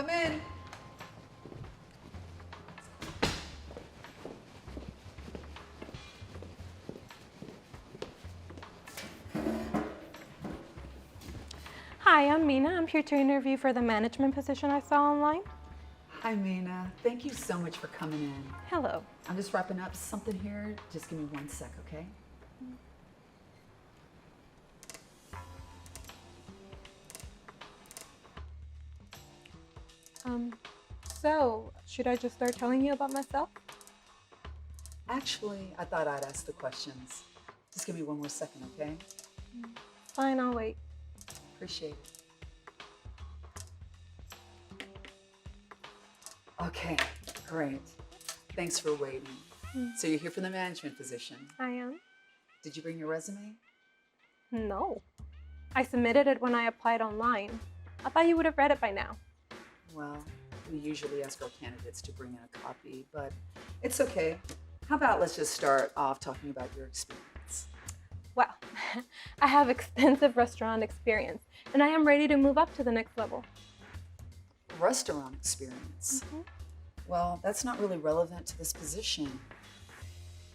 Come in. Hi, I'm Mina. I'm here to interview for the management position I saw online. Hi, Mina. Thank you so much for coming in. Hello. I'm just wrapping up something here. Just give me 1 sec, okay? So should I just start telling you about myself? Actually, I thought I'd ask the questions. Just give me 1 more second, okay? Fine, I'll wait. Appreciate it. Okay, great. Thanks for waiting. So you're here for the management position. I am? Did you bring your resume? No. I submitted it when I applied online. I thought you would have read it by now. Well, we usually ask our candidates to bring in a copy, but it's okay. How about let's just start off talking about your experience? Well, I have extensive restaurant experience, and I am ready to move up to the next level. Restaurant experience? Well, that's not really relevant to this position.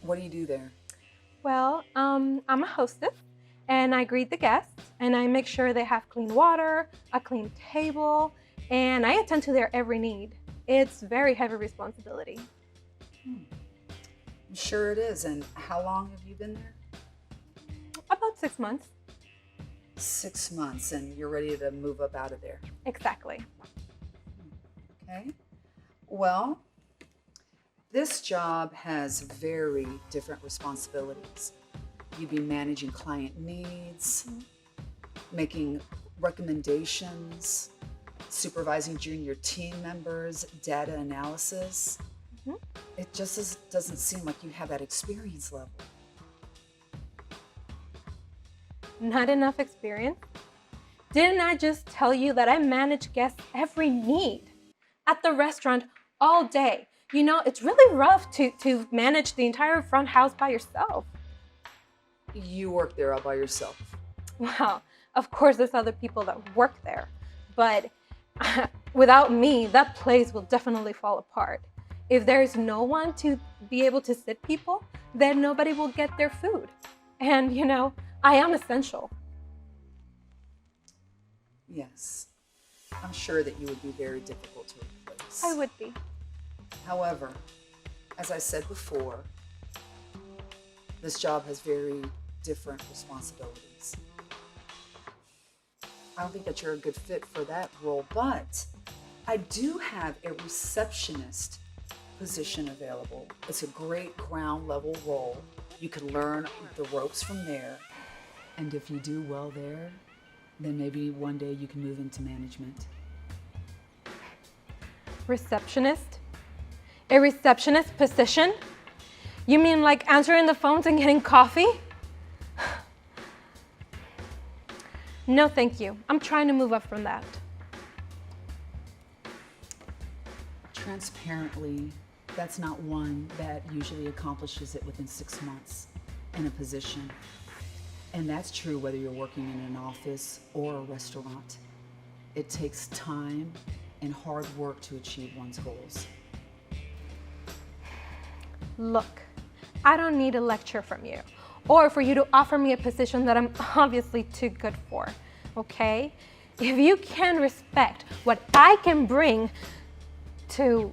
What do you do there? Well, I'm a hostess, and I greet the guests, and I make sure they have clean water, a clean table, and I attend to their every need. It's very heavy responsibility. I'm sure it is. And how long have you been there? About 6 months. 6 months, and you're ready to move up out of there. Exactly. Okay. Well, this job has very different responsibilities. You'd be managing client needs, making recommendations, supervising junior team members, data analysis. It just doesn't seem like you have that experience level. Not enough experience? Didn't I just tell you that I manage guests' every need at the restaurant all day? You know, it's really rough to manage the entire front house by yourself. You work there all by yourself. Well, of course there's other people that work there, but without me, that place will definitely fall apart. If there's no one to be able to sit people, then nobody will get their food. And you know, I am essential. Yes. I'm sure that you would be very difficult to replace. I would be. However, as I said before, this job has very different responsibilities. I don't think that you're a good fit for that role, but I do have a receptionist position available. It's a great ground level role. You can learn the ropes from there. And if you do well there, then maybe one day you can move into management. Receptionist? A receptionist position? You mean like answering the phones and getting coffee? No, thank you. I'm trying to move up from that. Transparently, that's not one that usually accomplishes it within 6 months in a position. And that's true whether you're working in an office or a restaurant. It takes time and hard work to achieve one's goals. Look, I don't need a lecture from you or for you to offer me a position that I'm obviously too good for, okay? If you can respect what I can bring to...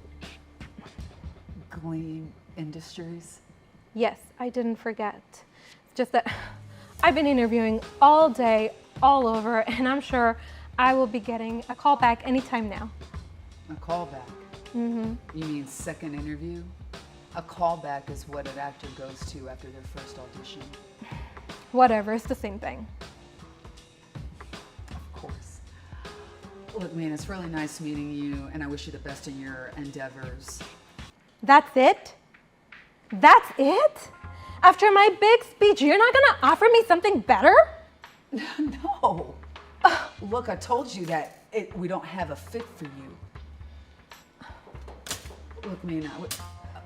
Gleam Industries? Yes, I didn't forget. It's just that I've been interviewing all day, all over, and I'm sure I will be getting a call back anytime now. A callback? You mean second interview? A callback is what an actor goes to after their first audition. Whatever, it's the same thing. Of course. Look, man, it's really nice meeting you, and I wish you the best in your endeavors. That's it? That's it? After my big speech, you're not gonna offer me something better? No. Look, I told you that we don't have a fit for you. Look, Mina,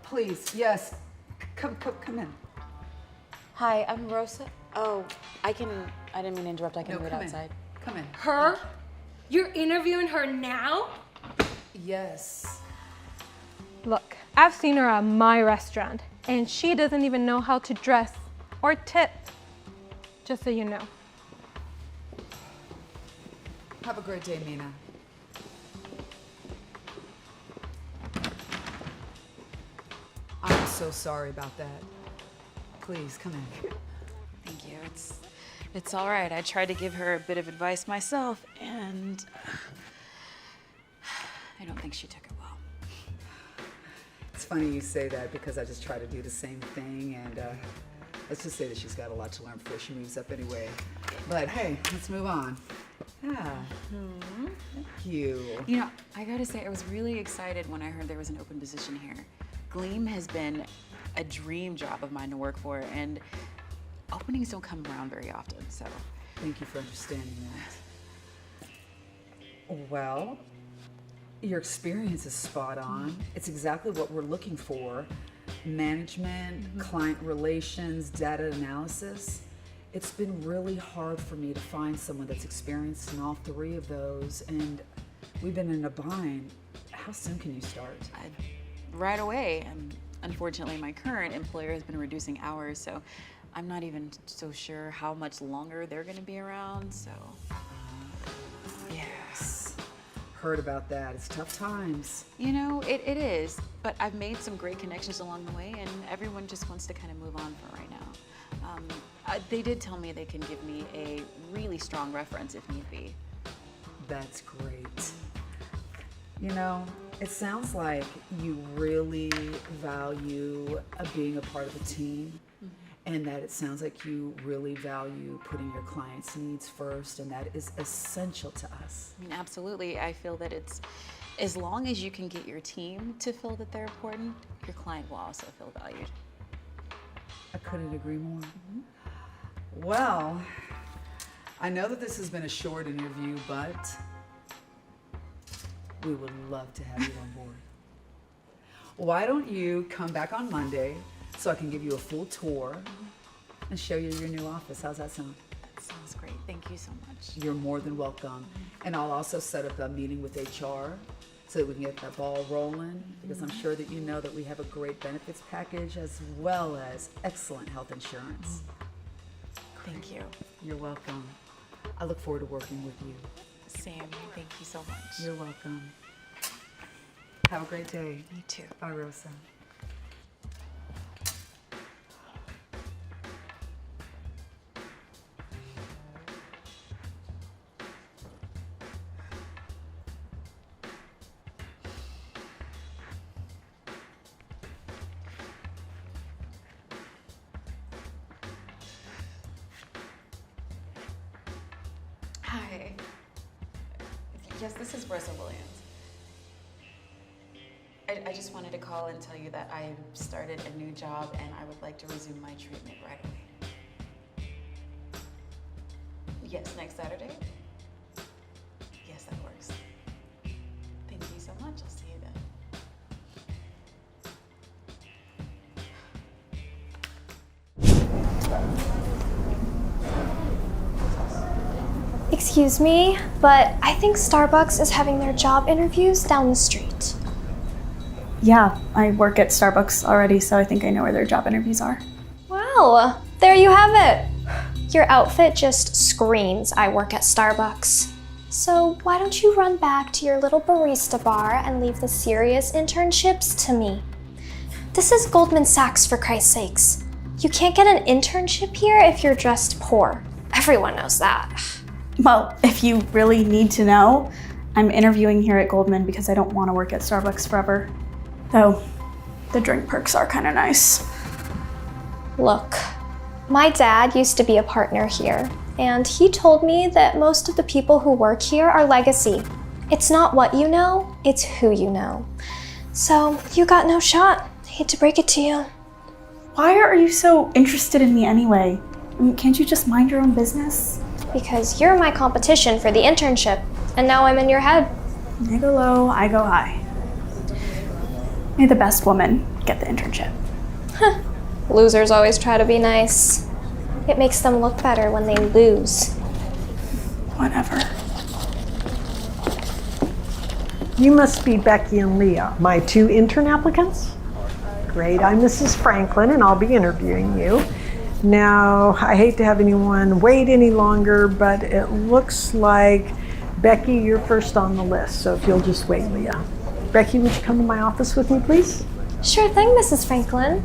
please, yes, come in. Hi, I'm Rosa. Oh, I didn't mean to interrupt. I can wait outside. Come in. Her? You're interviewing her now? Yes. Look, I've seen her at my restaurant, and she doesn't even know how to dress or tip. Just so you know. Have a great day, Mina. I'm so sorry about that. Please, come in. Thank you. It's all right. I tried to give her a bit of advice myself, and I don't think she took it well. It's funny you say that because I just try to do the same thing, and let's just say that she's got a lot to learn before she moves up anyway. But hey, let's move on. Yeah. Thank you. You know, I gotta say, I was really excited when I heard there was an open position here. Gleam has been a dream job of mine to work for, and openings don't come around very often, so. Thank you for understanding that. Well, your experience is spot on. It's exactly what we're looking for. Management, client relations, data analysis. It's been really hard for me to find someone that's experienced in all three of those, and we've been in a bind. How soon can you start? Right away. Unfortunately, my current employer has been reducing hours, so I'm not even so sure how much longer they're gonna be around, so. Yes. Heard about that. It's tough times. You know, it is, but I've made some great connections along the way, and everyone just wants to kind of move on for right now. They did tell me they can give me a really strong reference if need be. That's great. You know, it sounds like you really value being a part of a team, and that it sounds like you really value putting your clients' needs first, and that is essential to us. I mean, absolutely. I feel that it's, as long as you can get your team to feel that they're important, your client will also feel valued. I couldn't agree more. Well, I know that this has been a short interview, but we would love to have you on board. Why don't you come back on Monday so I can give you a full tour and show you your new office? How's that sound? That sounds great. Thank you so much. You're more than welcome. And I'll also set up a meeting with HR so that we can get that ball rolling, because I'm sure that you know that we have a great benefits package as well as excellent health insurance. Thank you. You're welcome. I look forward to working with you. Same. Thank you so much. You're welcome. Have a great day. You too. Bye, Rosa. Hi. Yes, this is Rosa Williams. I just wanted to call and tell you that I started a new job and I would like to resume my treatment right away. Yes, next Saturday? Yes, that works. Thank you so much. I'll see you then. Excuse me, but I think Starbucks is having their job interviews down the street. Yeah, I work at Starbucks already, so I think I know where their job interviews are. Wow, there you have it. Your outfit just screams I work at Starbucks. So why don't you run back to your little barista bar and leave the serious internships to me? This is Goldman Sachs, for Christ's sakes. You can't get an internship here if you're dressed poor. Everyone knows that. Well, if you really need to know, I'm interviewing here at Goldman because I don't want to work at Starbucks forever. Though, the drink perks are kind of nice. Look, my dad used to be a partner here, and he told me that most of the people who work here are legacy. It's not what you know, it's who you know. So, you got no shot. I hate to break it to you. Why are you so interested in me anyway? I mean, can't you just mind your own business? Because you're my competition for the internship, and now I'm in your head. They go low, I go high. May the best woman get the internship. Losers always try to be nice. It makes them look better when they lose. Whatever. You must be Becky and Leah, my 2 intern applicants? Great, I'm Mrs. Franklin and I'll be interviewing you. Now, I hate to have anyone wait any longer, but it looks like Becky, you're first on the list, so if you'll just wait, Leah. Becky, would you come to my office with me, please? Sure thing, Mrs. Franklin.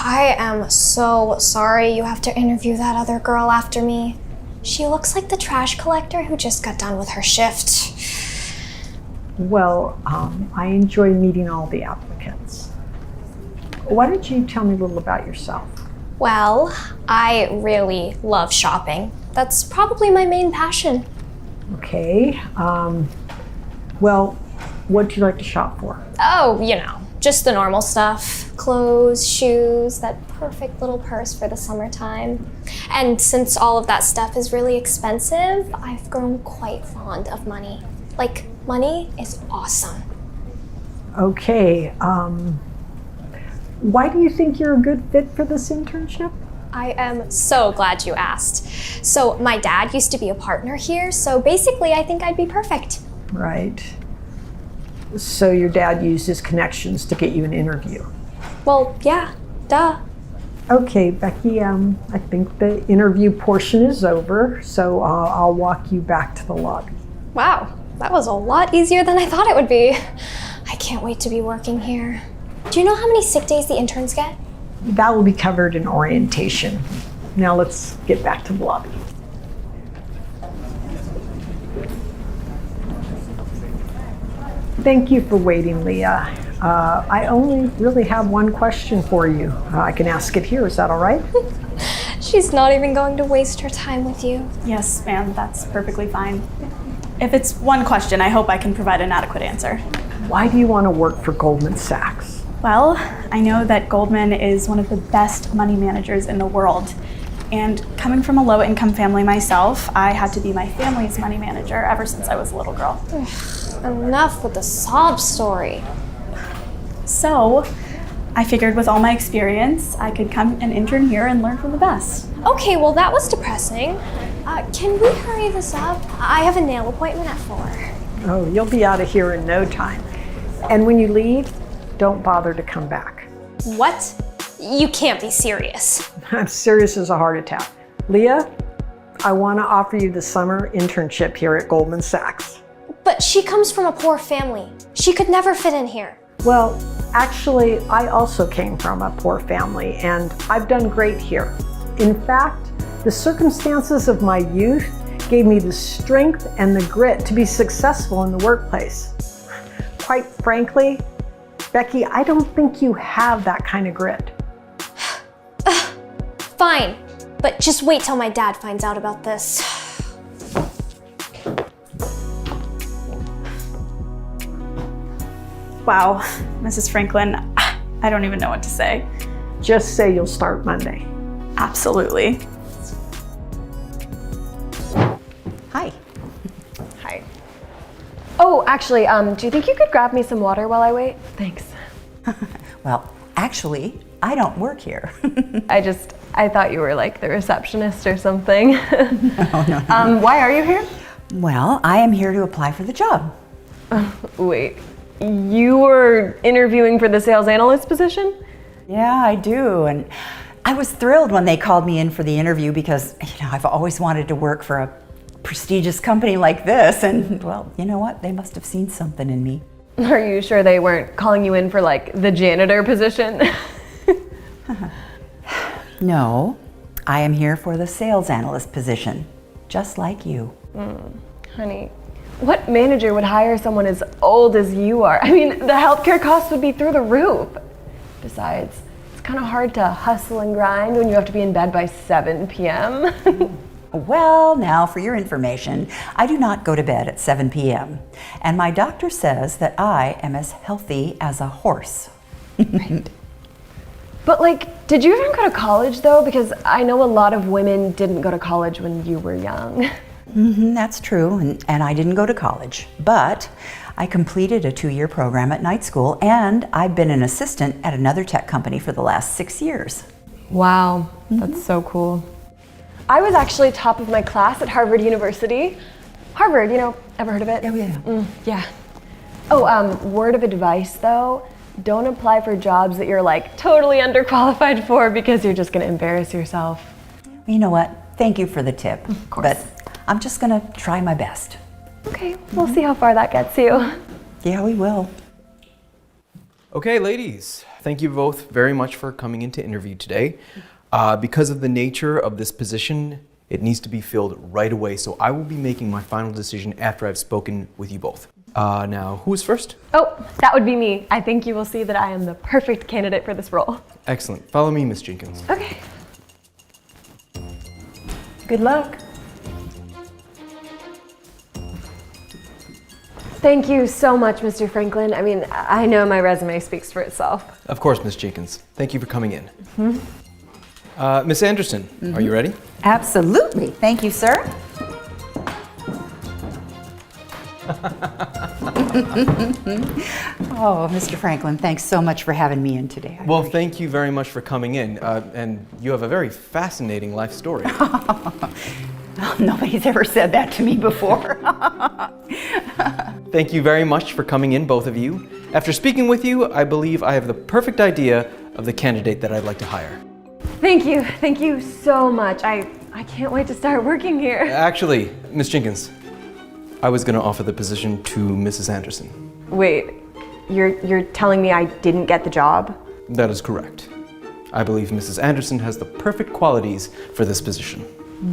I am so sorry you have to interview that other girl after me. She looks like the trash collector who just got done with her shift. Well, I enjoy meeting all the applicants. Why don't you tell me a little about yourself? Well, I really love shopping. That's probably my main passion. Okay, well, what do you like to shop for? Oh, you know, just the normal stuff. Clothes, shoes, that perfect little purse for the summertime. And since all of that stuff is really expensive, I've grown quite fond of money. Like, money is awesome. Okay, why do you think you're a good fit for this internship? I am so glad you asked. So my dad used to be a partner here, so basically I think I'd be perfect. Right. So your dad used his connections to get you an interview. Well, yeah, duh. Okay, Becky, I think the interview portion is over, so I'll walk you back to the lobby. Wow, that was a lot easier than I thought it would be. I can't wait to be working here. Do you know how many sick days the interns get? That will be covered in orientation. Now let's get back to the lobby. Thank you for waiting, Leah. I only really have one question for you. I can ask it here, is that all right? She's not even going to waste her time with you. Yes, ma'am, that's perfectly fine. If it's one question, I hope I can provide an adequate answer. Why do you want to work for Goldman Sachs? Well, I know that Goldman is one of the best money managers in the world. And coming from a low-income family myself, I had to be my family's money manager ever since I was a little girl. Enough with the sob story. So, I figured with all my experience, I could come and intern here and learn from the best. Okay, well that was depressing. Can we hurry this up? I have a nail appointment at 4. Oh, you'll be out of here in no time. And when you leave, don't bother to come back. What? You can't be serious. I'm serious as a heart attack. Leah, I want to offer you the summer internship here at Goldman Sachs. But she comes from a poor family. She could never fit in here. Well, actually, I also came from a poor family, and I've done great here. In fact, the circumstances of my youth gave me the strength and the grit to be successful in the workplace. Quite frankly, Becky, I don't think you have that kind of grit. Fine, but just wait till my dad finds out about this. Wow, Mrs. Franklin, I don't even know what to say. Just say you'll start Monday. Absolutely. Hi. Hi. Oh, actually, do you think you could grab me some water while I wait? Thanks. Well, actually, I don't work here. I thought you were like the receptionist or something. No. Why are you here? Well, I am here to apply for the job. Wait, you were interviewing for the sales analyst position? Yeah, I do. And I was thrilled when they called me in for the interview because, I've always wanted to work for a prestigious company like this. And, well, you know what? They must have seen something in me. Are you sure they weren't calling you in for like the janitor position? No, I am here for the sales analyst position, just like you. Honey, what manager would hire someone as old as you are? I mean, the healthcare costs would be through the roof. Besides, it's kind of hard to hustle and grind when you have to be in bed by 7 p.m. Well, now for your information, I do not go to bed at 7 p.m. And my doctor says that I am as healthy as a horse. Right. But like, did you even go to college though? Because I know a lot of women didn't go to college when you were young. That's true, and I didn't go to college, but I completed a 2-year program at night school, and I've been an assistant at another tech company for the last 6 years. Wow, that's so cool. I was actually top of my class at Harvard University. Harvard, ever heard of it? Oh, yeah. Yeah. Oh, word of advice though, don't apply for jobs that you're like totally underqualified for because you're just gonna embarrass yourself. You know what? Thank you for the tip. Of course. But I'm just gonna try my best. Okay, we'll see how far that gets you. Yeah, we will. Okay, ladies, thank you both very much for coming in to interview today. Because of the nature of this position, it needs to be filled right away, so I will be making my final decision after I've spoken with you both. Now, who is first? Oh, that would be me. I think you will see that I am the perfect candidate for this role. Excellent. Follow me, Miss Jenkins. Okay. Good luck. Thank you so much, Mr. Franklin. I mean, I know my resume speaks for itself. Of course, Miss Jenkins. Thank you for coming in. Miss Anderson, are you ready? Absolutely. Thank you, sir. Oh, Mr. Franklin, thanks so much for having me in today. Well, thank you very much for coming in. And you have a very fascinating life story. Nobody's ever said that to me before. Thank you very much for coming in, both of you. After speaking with you, I believe I have the perfect idea of the candidate that I'd like to hire. Thank you so much. I can't wait to start working here. Actually, Miss Jenkins, I was going to offer the position to Mrs. Anderson. Wait, you're telling me I didn't get the job? That is correct. I believe Mrs. Anderson has the perfect qualities for this position.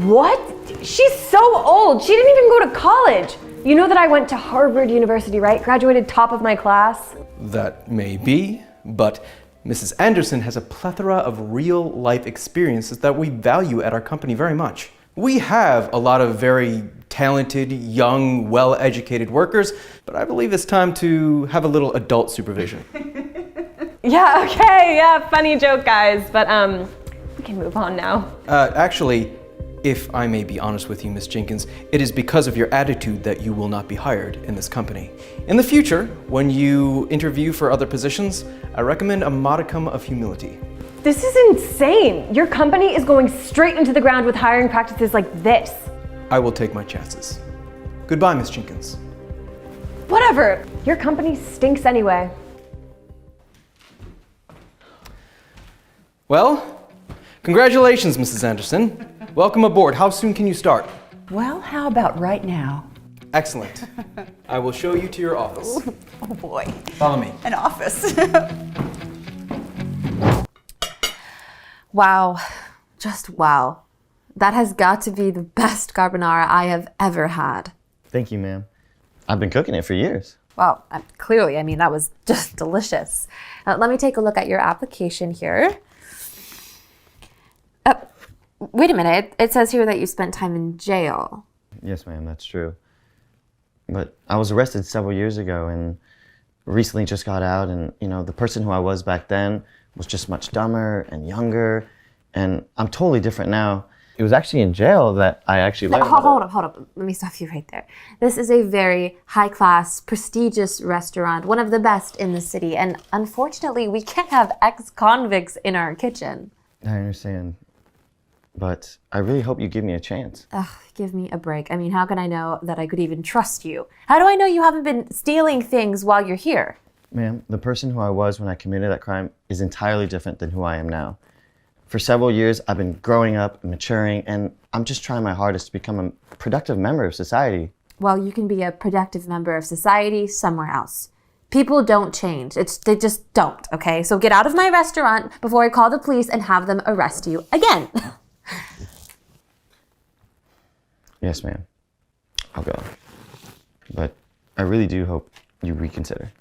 What? She's so old. She didn't even go to college. You know that I went to Harvard University, right? Graduated top of my class. That may be, but Mrs. Anderson has a plethora of real-life experiences that we value at our company very much. We have a lot of very talented, young, well-educated workers, but I believe it's time to have a little adult supervision. Yeah, okay, yeah, funny joke, guys, but we can move on now. Actually, if I may be honest with you, Miss Jenkins, it is because of your attitude that you will not be hired in this company. In the future, when you interview for other positions, I recommend a modicum of humility. This is insane. Your company is going straight into the ground with hiring practices like this. I will take my chances. Goodbye, Miss Jenkins. Whatever. Your company stinks anyway. Well, congratulations, Mrs. Anderson. Welcome aboard. How soon can you start? Well, how about right now? Excellent. I will show you to your office. Oh boy. Follow me. An office. Wow, just wow. That has got to be the best carbonara I have ever had. Thank you, ma'am. I've been cooking it for years. Well, clearly, I mean, that was just delicious. Let me take a look at your application here. Wait a minute, it says here that you spent time in jail. Yes, ma'am, that's true. But I was arrested several years ago and recently just got out, and the person who I was back then was just much dumber and younger, and I'm totally different now. It was actually in jail that I actually learned. Hold up. Let me stop you right there. This is a very high-class, prestigious restaurant, one of the best in the city, and unfortunately, we can't have ex-convicts in our kitchen. I understand, but I really hope you give me a chance. Ugh, give me a break. I mean, how can I know that I could even trust you? How do I know you haven't been stealing things while you're here? Ma'am, the person who I was when I committed that crime is entirely different than who I am now. For several years, I've been growing up and maturing, and I'm just trying my hardest to become a productive member of society. Well, you can be a productive member of society somewhere else. People don't change. They just don't, okay? So get out of my restaurant before I call the police and have them arrest you again. Yes, ma'am. I'll go. But I really do hope you reconsider.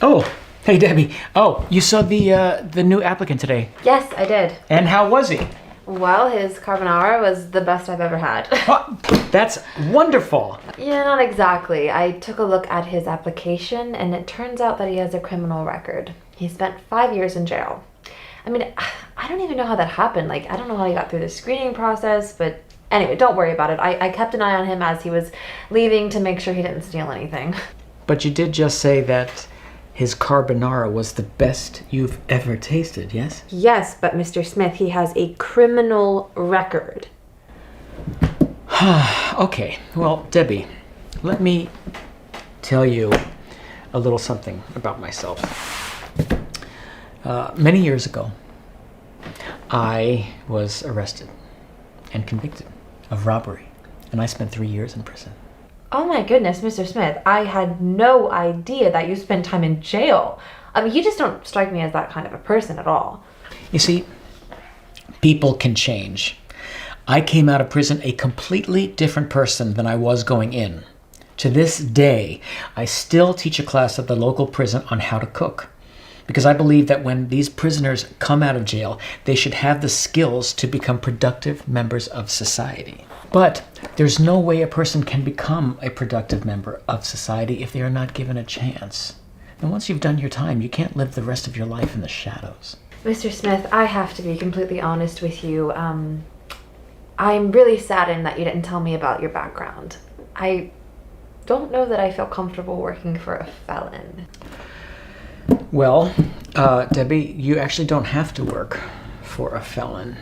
Oh, hey Debbie. Oh, you saw the new applicant today. Yes, I did. And how was he? Well, his carbonara was the best I've ever had. Oh, that's wonderful. Yeah, not exactly. I took a look at his application, and it turns out that he has a criminal record. He spent 5 years in jail. I mean, I don't even know how that happened. Like, I don't know how he got through the screening process, but anyway, don't worry about it. I kept an eye on him as he was leaving to make sure he didn't steal anything. But you did just say that his carbonara was the best you've ever tasted, yes? Yes, but Mr. Smith, he has a criminal record. Okay, well, Debbie, let me tell you a little something about myself. Many years ago, I was arrested and convicted of robbery, and I spent 3 years in prison. Oh my goodness, Mr. Smith, I had no idea that you spent time in jail. I mean, you just don't strike me as that kind of a person at all. You see, people can change. I came out of prison a completely different person than I was going in. To this day, I still teach a class at the local prison on how to cook. Because I believe that when these prisoners come out of jail, they should have the skills to become productive members of society. But there's no way a person can become a productive member of society if they are not given a chance. And once you've done your time, you can't live the rest of your life in the shadows. Mr. Smith, I have to be completely honest with you. I'm really saddened that you didn't tell me about your background. I don't know that I feel comfortable working for a felon. Well, Debbie, you actually don't have to work for a felon.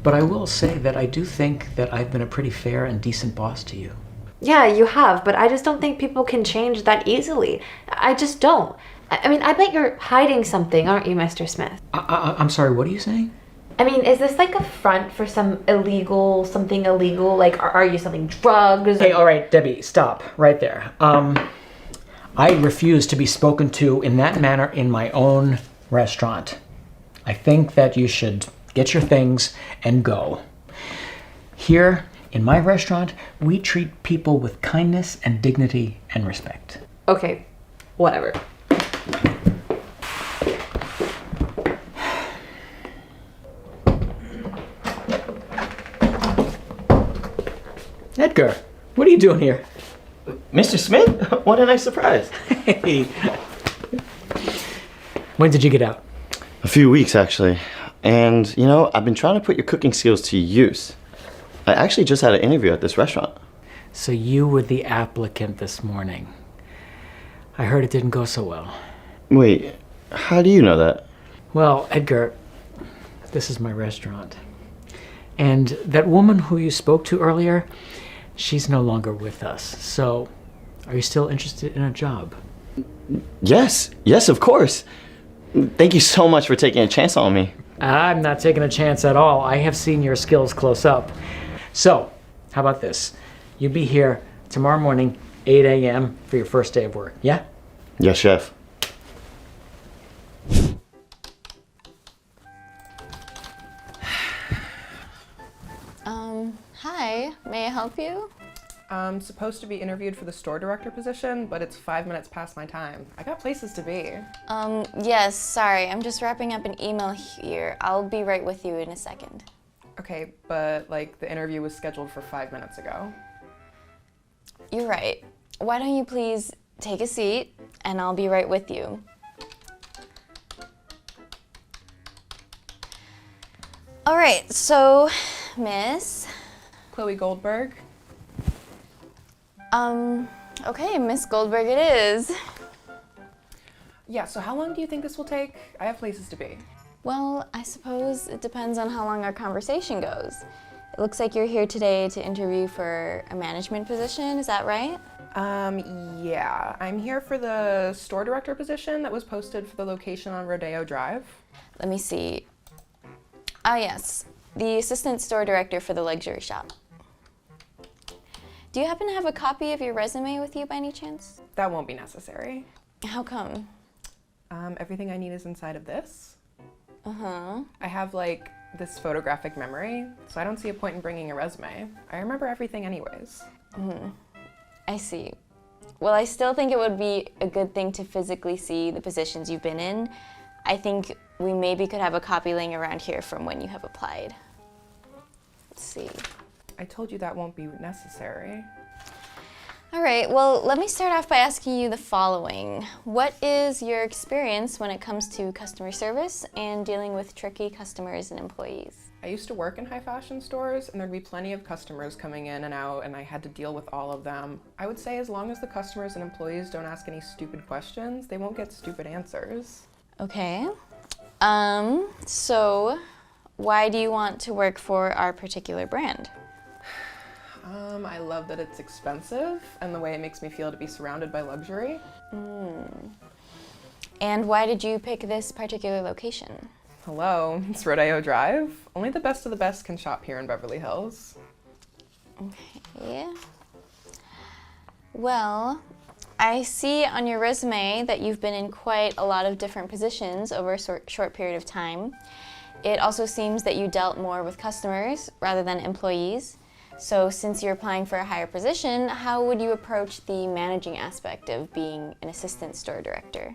But I will say that I do think that I've been a pretty fair and decent boss to you. Yeah, you have, but I just don't think people can change that easily. I just don't. I mean, I bet you're hiding something, aren't you, Mr. Smith? I'm sorry, what are you saying? I mean, is this like a front for something illegal? Like, are you selling drugs? Hey, all right, Debbie, stop right there. I refuse to be spoken to in that manner in my own restaurant. I think that you should get your things and go. Here, in my restaurant, we treat people with kindness and dignity and respect. Okay, whatever. Edgar, what are you doing here? Mr. Smith? What a nice surprise. Hey. When did you get out? A few weeks, actually. And, you know, I've been trying to put your cooking skills to use. I actually just had an interview at this restaurant. So you were the applicant this morning. I heard it didn't go so well. Wait, how do you know that? Well, Edgar, this is my restaurant. And that woman who you spoke to earlier, she's no longer with us. So, are you still interested in a job? Yes, of course. Thank you so much for taking a chance on me. I'm not taking a chance at all. I have seen your skills close up. So, how about this? You be here tomorrow morning, 8 a.m. for your first day of work, yeah? Yes, chef. Hi, may I help you? I'm supposed to be interviewed for the store director position, but it's 5 minutes past my time. I got places to be. Yes, sorry, I'm just wrapping up an email here. I'll be right with you in a second. Okay, but like the interview was scheduled for 5 minutes ago. You're right. Why don't you please take a seat and I'll be right with you. All right, so Miss Chloe Goldberg. Okay, Miss Goldberg it is. Yeah, so how long do you think this will take? I have places to be. Well, I suppose it depends on how long our conversation goes. It looks like you're here today to interview for a management position, is that right? Yeah, I'm here for the store director position that was posted for the location on Rodeo Drive. Let me see. Ah, yes, the assistant store director for the luxury shop. Do you happen to have a copy of your resume with you by any chance? That won't be necessary. How come? Everything I need is inside of this. Uh-huh. I have like this photographic memory, so I don't see a point in bringing a resume. I remember everything anyways. I see. Well, I still think it would be a good thing to physically see the positions you've been in. I think we maybe could have a copy laying around here from when you have applied. Let's see. I told you that won't be necessary. All right, well, let me start off by asking you the following. What is your experience when it comes to customer service and dealing with tricky customers and employees? I used to work in high fashion stores, and there'd be plenty of customers coming in and out, and I had to deal with all of them. I would say as long as the customers and employees don't ask any stupid questions, they won't get stupid answers. Okay. So why do you want to work for our particular brand? I love that it's expensive and the way it makes me feel to be surrounded by luxury. And why did you pick this particular location? Hello, it's Rodeo Drive. Only the best of the best can shop here in Beverly Hills. Okay. Well, I see on your resume that you've been in quite a lot of different positions over a short period of time. It also seems that you dealt more with customers rather than employees. So since you're applying for a higher position, how would you approach the managing aspect of being an assistant store director?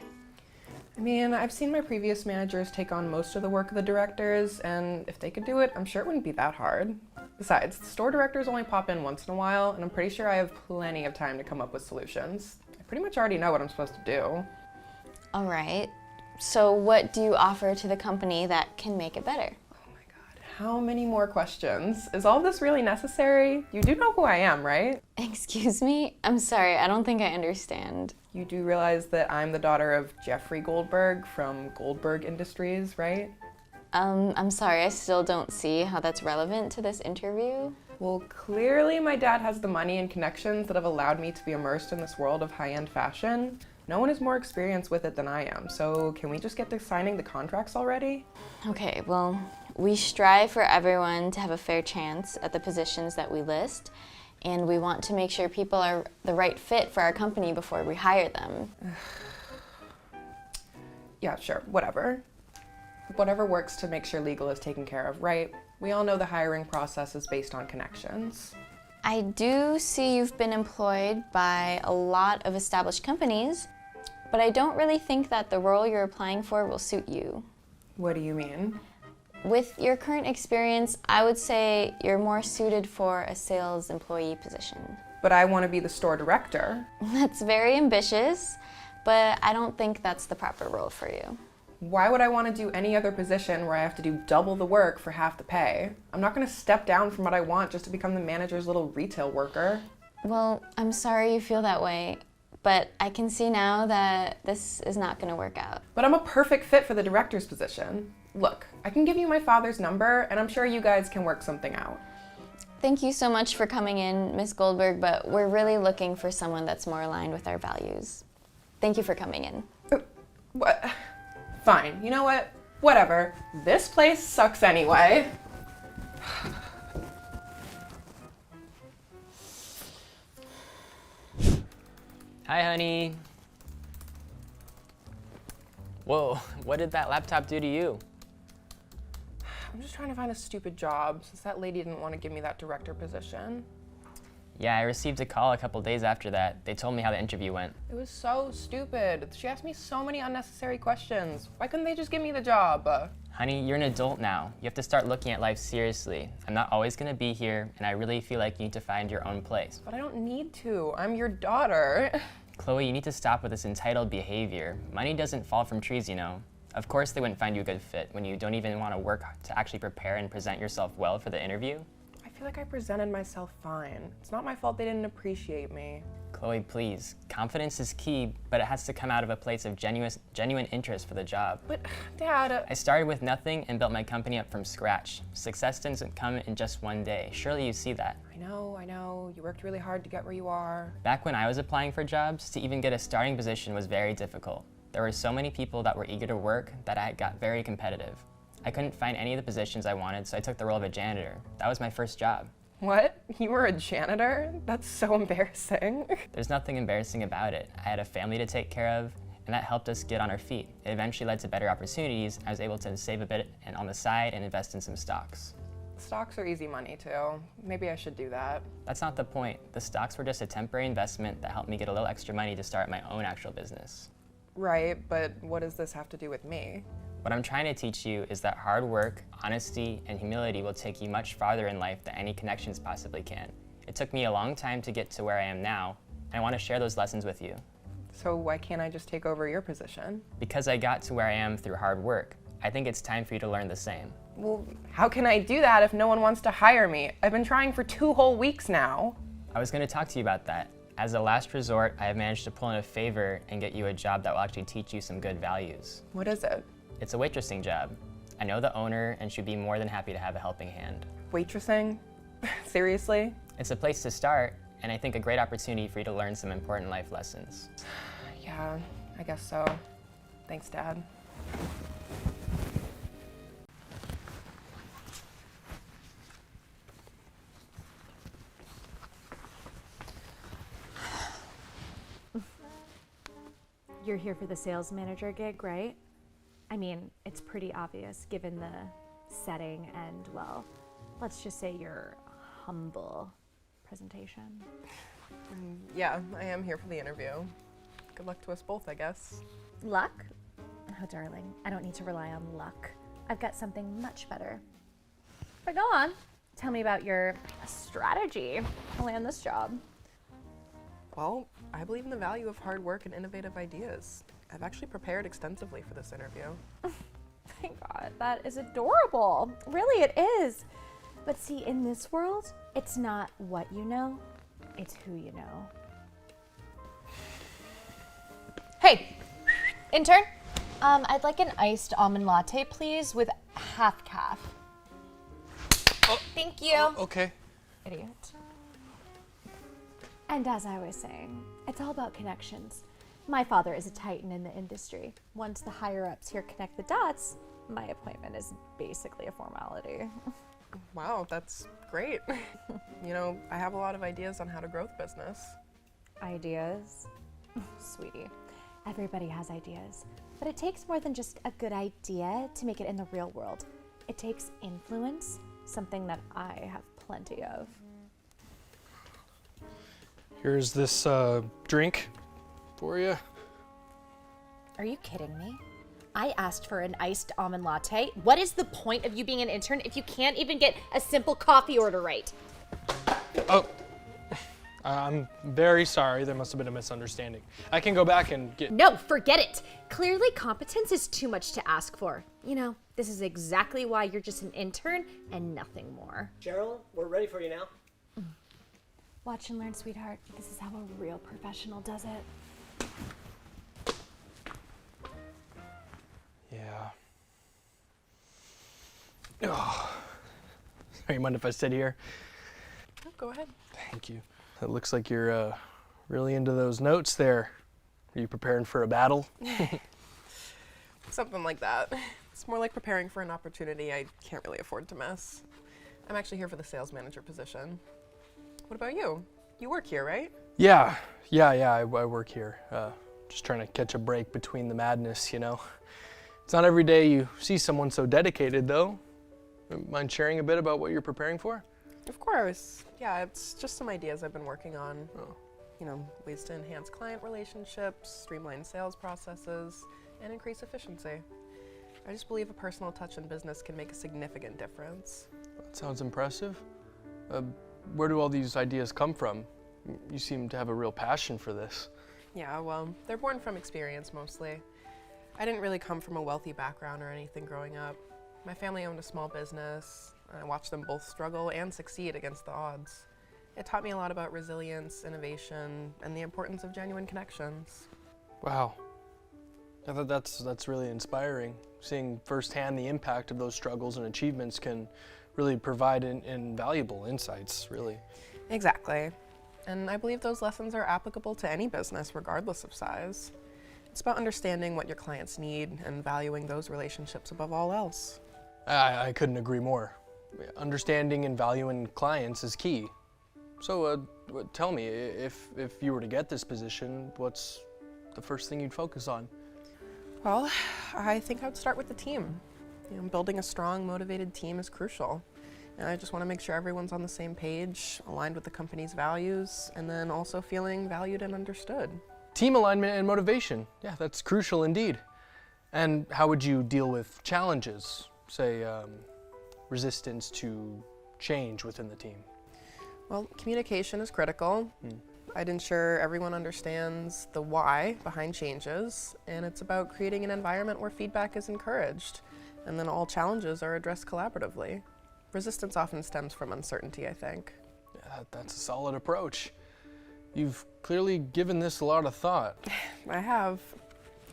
I mean, I've seen my previous managers take on most of the work of the directors, and if they could do it, I'm sure it wouldn't be that hard. Besides, the store directors only pop in once in a while, and I'm pretty sure I have plenty of time to come up with solutions. I pretty much already know what I'm supposed to do. All right. So what do you offer to the company that can make it better? How many more questions? Is all this really necessary? You do know who I am, right? Excuse me? I'm sorry, I don't think I understand. You do realize that I'm the daughter of Jeffrey Goldberg from Goldberg Industries, right? I'm sorry, I still don't see how that's relevant to this interview. Well, clearly my dad has the money and connections that have allowed me to be immersed in this world of high-end fashion. No one is more experienced with it than I am, so can we just get to signing the contracts already? Okay, well, we strive for everyone to have a fair chance at the positions that we list, and we want to make sure people are the right fit for our company before we hire them. Yeah, sure, whatever. Whatever works to make sure legal is taken care of, right? We all know the hiring process is based on connections. I do see you've been employed by a lot of established companies, but I don't really think that the role you're applying for will suit you. What do you mean? With your current experience, I would say you're more suited for a sales employee position. But I want to be the store director. That's very ambitious, but I don't think that's the proper role for you. Why would I want to do any other position where I have to do double the work for half the pay? I'm not going to step down from what I want just to become the manager's little retail worker. Well, I'm sorry you feel that way, but I can see now that this is not going to work out. But I'm a perfect fit for the director's position. Look, I can give you my father's number, and I'm sure you guys can work something out. Thank you so much for coming in, Ms. Goldberg, but we're really looking for someone that's more aligned with our values. Thank you for coming in. What? Fine, you know what? Whatever. This place sucks anyway. Hi, honey. Whoa, what did that laptop do to you? I'm just trying to find a stupid job since that lady didn't want to give me that director position. Yeah, I received a call a couple days after that. They told me how the interview went. It was so stupid. She asked me so many unnecessary questions. Why couldn't they just give me the job? Honey, you're an adult now. You have to start looking at life seriously. I'm not always gonna be here, and I really feel like you need to find your own place. But I don't need to. I'm your daughter. Chloe, you need to stop with this entitled behavior. Money doesn't fall from trees, you know. Of course they wouldn't find you a good fit when you don't even want to work to actually prepare and present yourself well for the interview. I feel like I presented myself fine. It's not my fault they didn't appreciate me. Chloe, please. Confidence is key, but it has to come out of a place of genuine interest for the job. But, Dad... I started with nothing and built my company up from scratch. Success doesn't come in just one day. Surely you see that. I know. You worked really hard to get where you are. Back when I was applying for jobs, to even get a starting position was very difficult. There were so many people that were eager to work that I got very competitive. I couldn't find any of the positions I wanted, so I took the role of a janitor. That was my first job. What? You were a janitor? That's so embarrassing. There's nothing embarrassing about it. I had a family to take care of, and that helped us get on our feet. It eventually led to better opportunities. I was able to save a bit and on the side and invest in some stocks. Stocks are easy money too. Maybe I should do that. That's not the point. The stocks were just a temporary investment that helped me get a little extra money to start my own actual business. Right, but what does this have to do with me? What I'm trying to teach you is that hard work, honesty, and humility will take you much farther in life than any connections possibly can. It took me a long time to get to where I am now, and I want to share those lessons with you. So why can't I just take over your position? Because I got to where I am through hard work. I think it's time for you to learn the same. Well, how can I do that if no one wants to hire me? I've been trying for 2 whole weeks now. I was going to talk to you about that. As a last resort, I have managed to pull in a favor and get you a job that will actually teach you some good values. What is it? It's a waitressing job. I know the owner and she'd be more than happy to have a helping hand. Waitressing? Seriously? It's a place to start, and I think a great opportunity for you to learn some important life lessons. Yeah, I guess so. Thanks, Dad. You're here for the sales manager gig, right? I mean, it's pretty obvious given the setting and, well, let's just say your humble presentation. Yeah, I am here for the interview. Good luck to us both, I guess. Luck? Oh, darling, I don't need to rely on luck. I've got something much better. But go on, tell me about your strategy to land this job. Well, I believe in the value of hard work and innovative ideas. I've actually prepared extensively for this interview. Thank God, that is adorable. Really, it is. But see, in this world, it's not what you know, it's who you know. Hey, intern. I'd like an iced almond latte, please, with half calf. Thank you. Okay. Idiot. And as I was saying, it's all about connections. My father is a titan in the industry. Once the higher-ups here connect the dots, my appointment is basically a formality. Wow, that's great. You know, I have a lot of ideas on how to grow the business. Ideas? Sweetie, everybody has ideas. But it takes more than just a good idea to make it in the real world. It takes influence, something that I have plenty of. Here's this drink for you. Are you kidding me? I asked for an iced almond latte. What is the point of you being an intern if you can't even get a simple coffee order right? Oh, I'm very sorry. There must have been a misunderstanding. I can go back and get... No, forget it. Clearly competence is too much to ask for. You know, this is exactly why you're just an intern and nothing more. Cheryl, we're ready for you now. Watch and learn, sweetheart. This is how a real professional does it. Yeah. Oh. Sorry, you mind if I sit here? Oh, go ahead. Thank you. It looks like you're really into those notes there. Are you preparing for a battle? Something like that. It's more like preparing for an opportunity I can't really afford to miss. I'm actually here for the sales manager position. What about you? You work here, right? Yeah, I work here. Just trying to catch a break between the madness, you know. It's not every day you see someone so dedicated, though. Mind sharing a bit about what you're preparing for? Of course. Yeah, it's just some ideas I've been working on. Oh. You know, ways to enhance client relationships, streamline sales processes, and increase efficiency. I just believe a personal touch in business can make a significant difference. That sounds impressive. Where do all these ideas come from? You seem to have a real passion for this. Yeah, well, they're born from experience mostly. I didn't really come from a wealthy background or anything growing up. My family owned a small business, and I watched them both struggle and succeed against the odds. It taught me a lot about resilience, innovation, and the importance of genuine connections. Wow. I thought that's really inspiring. Seeing firsthand the impact of those struggles and achievements can really provide invaluable insights, really. Exactly. And I believe those lessons are applicable to any business, regardless of size. It's about understanding what your clients need and valuing those relationships above all else. I couldn't agree more. Understanding and valuing clients is key. So tell me, if you were to get this position, what's the first thing you'd focus on? Well, I think I'd start with the team. You know, building a strong, motivated team is crucial. And I just want to make sure everyone's on the same page, aligned with the company's values, and then also feeling valued and understood. Team alignment and motivation. Yeah, that's crucial indeed. And how would you deal with challenges, say resistance to change within the team? Well, communication is critical. I'd ensure everyone understands the why behind changes, and it's about creating an environment where feedback is encouraged and then all challenges are addressed collaboratively. Resistance often stems from uncertainty, I think. Yeah, that's a solid approach. You've clearly given this a lot of thought. I have.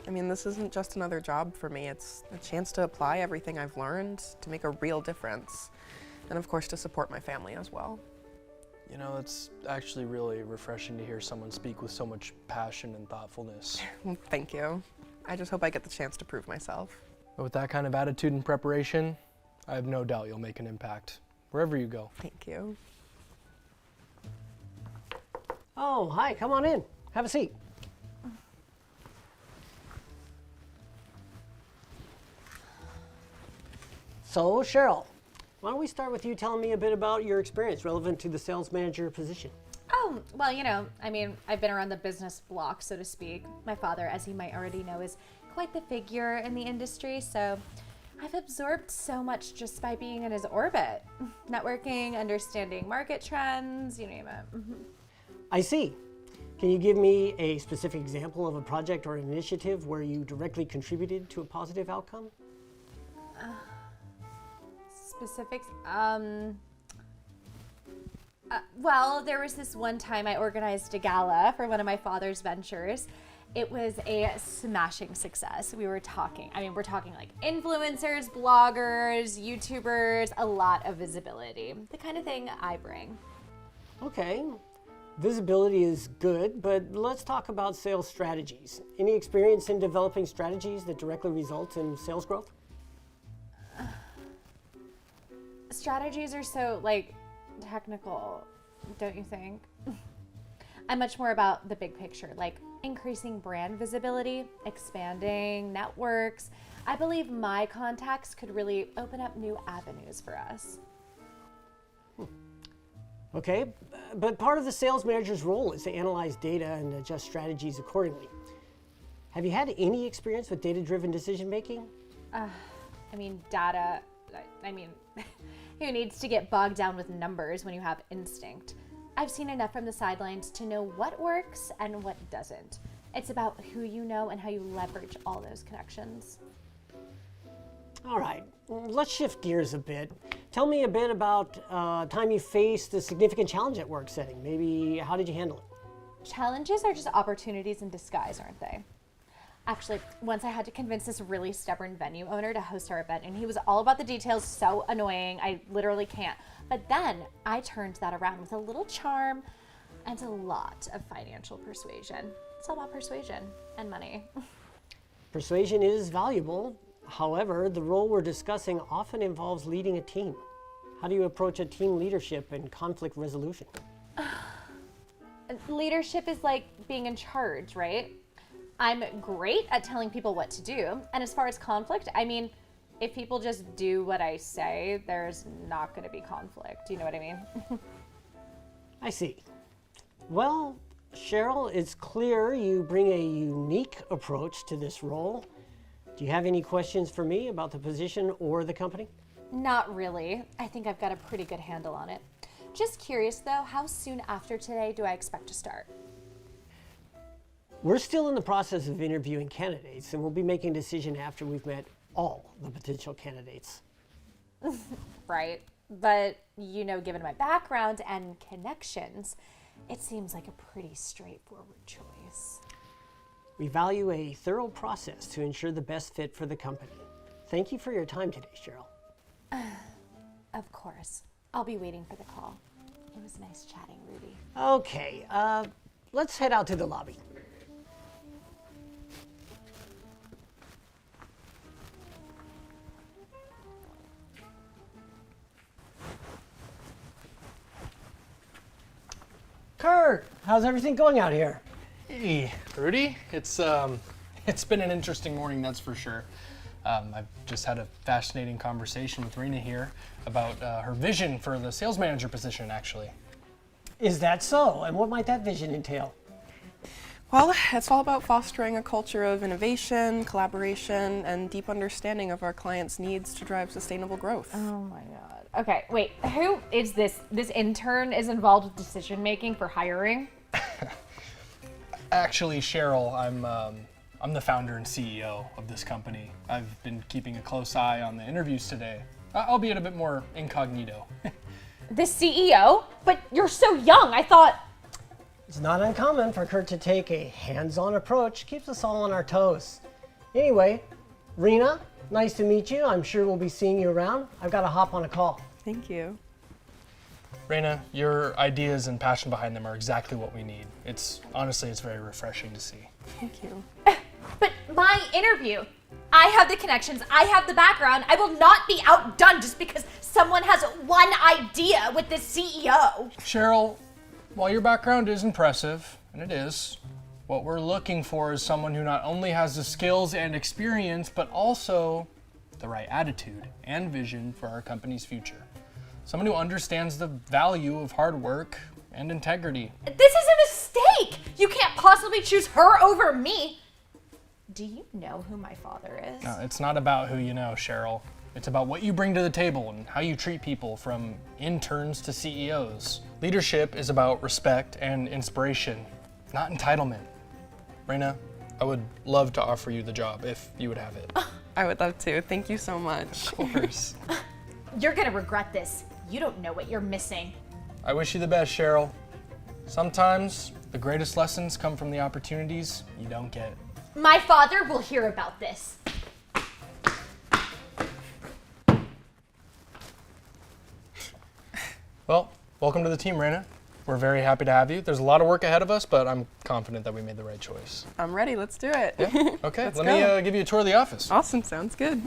I mean, this isn't just another job for me. It's a chance to apply everything I've learned to make a real difference. And of course, to support my family as well. You know, it's actually really refreshing to hear someone speak with so much passion and thoughtfulness. Thank you. I just hope I get the chance to prove myself. But with that kind of attitude and preparation, I have no doubt you'll make an impact wherever you go. Thank you. Oh, hi, come on in. Have a seat. So, Cheryl, why don't we start with you telling me a bit about your experience relevant to the sales manager position? Oh, well, you know, I mean, I've been around the business block, so to speak. My father, as you might already know, is quite the figure in the industry, so I've absorbed so much just by being in his orbit. Networking, understanding market trends, you name it. I see. Can you give me a specific example of a project or an initiative where you directly contributed to a positive outcome? Specifics? Well, there was this one time I organized a gala for one of my father's ventures. It was a smashing success. We're talking like influencers, bloggers, YouTubers, a lot of visibility. The kind of thing I bring. Okay. Visibility is good, but let's talk about sales strategies. Any experience in developing strategies that directly result in sales growth? Strategies are so, like, technical, don't you think? I'm much more about the big picture, like increasing brand visibility, expanding networks. I believe my contacts could really open up new avenues for us. Okay, but part of the sales manager's role is to analyze data and adjust strategies accordingly. Have you had any experience with data-driven decision making? Data, who needs to get bogged down with numbers when you have instinct? I've seen enough from the sidelines to know what works and what doesn't. It's about who you know and how you leverage all those connections. All right, let's shift gears a bit. Tell me a bit about time you faced a significant challenge at work setting. Maybe how did you handle it? Challenges are just opportunities in disguise, aren't they? Actually, once I had to convince this really stubborn venue owner to host our event, and he was all about the details, so annoying, I literally can't. But then I turned that around with a little charm and a lot of financial persuasion. It's all about persuasion and money. Persuasion is valuable. However, the role we're discussing often involves leading a team. How do you approach a team leadership and conflict resolution? Leadership is like being in charge, right? I'm great at telling people what to do. And as far as conflict, if people just do what I say, there's not going to be conflict. You know what I mean? I see. Well, Cheryl, it's clear you bring a unique approach to this role. Do you have any questions for me about the position or the company? Not really. I think I've got a pretty good handle on it. Just curious though, how soon after today do I expect to start? We're still in the process of interviewing candidates, and we'll be making a decision after we've met all the potential candidates. Right. But, given my background and connections, it seems like a pretty straightforward choice. We value a thorough process to ensure the best fit for the company. Thank you for your time today, Cheryl. Of course. I'll be waiting for the call. It was nice chatting, Rudy. Okay, let's head out to the lobby. Kurt, how's everything going out here? Hey, Rudy. It's been an interesting morning, that's for sure. I've just had a fascinating conversation with Mina here about her vision for the sales manager position, actually. Is that so? And what might that vision entail? Well, it's all about fostering a culture of innovation, collaboration, and deep understanding of our clients' needs to drive sustainable growth. Oh my God. Okay, wait, who is this? This intern is involved with decision making for hiring? Actually, Cheryl, I'm I'm the founder and CEO of this company. I've been keeping a close eye on the interviews today, albeit a bit more incognito. The CEO? But you're so young, I thought. It's not uncommon for Kurt to take a hands-on approach. Keeps us all on our toes. Anyway, Rena, nice to meet you. I'm sure we'll be seeing you around. I've got to hop on a call. Thank you. Raina, your ideas and passion behind them are exactly what we need. Honestly, it's very refreshing to see. Thank you. But my interview. I have the connections, I have the background. I will not be outdone just because someone has one idea with this CEO. Cheryl, while your background is impressive, and it is, what we're looking for is someone who not only has the skills and experience, but also the right attitude and vision for our company's future. Someone who understands the value of hard work and integrity. This is a mistake! You can't possibly choose her over me. Do you know who my father is? No, it's not about who you know, Cheryl. It's about what you bring to the table and how you treat people, from interns to CEOs. Leadership is about respect and inspiration, not entitlement. Raina, I would love to offer you the job if you would have it. I would love to. Thank you so much. Of course. You're gonna regret this. You don't know what you're missing. I wish you the best, Cheryl. Sometimes the greatest lessons come from the opportunities you don't get. My father will hear about this. Well, welcome to the team, Raina. We're very happy to have you. There's a lot of work ahead of us, but I'm confident that we made the right choice. I'm ready. Let's do it. Yeah? Okay, Let's let go. me give you a tour of the office. Awesome. Sounds good.